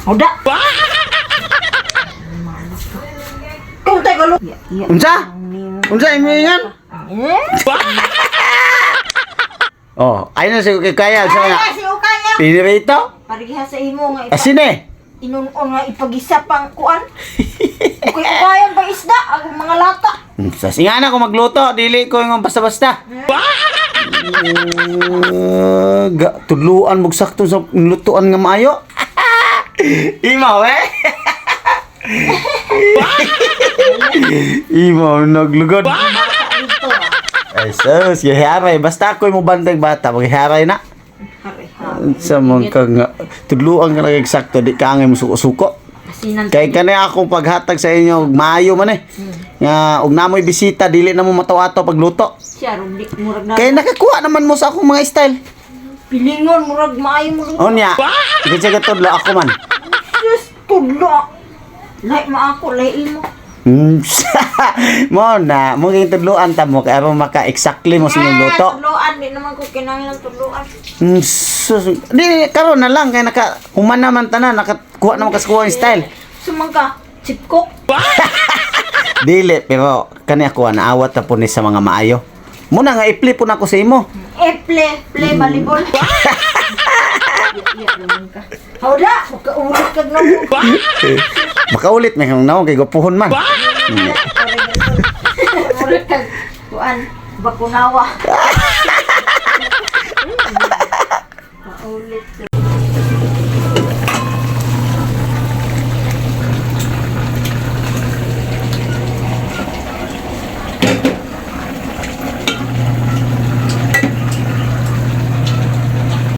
Oda. Kung tayo lo. Unsa? Unsa imingan? Oh, ayun na si kaya sa nga. Si Ukaya. Pinirito? Parigiha sa imo nga Asine. inunon nga ipagisa pang kuan. Kung Ukaya ba isda ang mga lata. Sa singana ko magluto, dili ko yung basta-basta. Tudluan mong sakto sa lutuan nga maayo. Imaw eh. Imaw naglugod. Dito Ay sus, giharay. Basta ako'y mo bantay bata, maghiharay na. Sa mong kang tudluan ka lang eksakto, di ka angay mo suko-suko. Kay kanay akong paghatag sa inyo, maayo man eh. Nga, og namoy bisita, dili na mo matawato pagluto. Siya rundi murag na. Kaya nakakuha naman mo sa akong mga style. Pilingon murag maayo mo. O niya, kasi katudlo ako man. Yes, tudlo. Lahi ma ako, lahi imo. Mo na, mo kayong tudluan ta mo, kaya mo maka-exactly mo sa inyong luto. Tudloan, di naman ko kinahanglan tudloan. Di, karon na lang, kaya human naman tanan, nakakuha naman kaskuha yung style. Sumangka, chipkok. Dili, pero kani ako naawat na po ni sa mga maayo. Muna nga i-play po na ako sa imo. Play volleyball. Iya naman ka. Hawla, magkaulit ka na mo. Makaulit may kang naong kay gupuhon man. Ulit ka, kuan, bakunawa.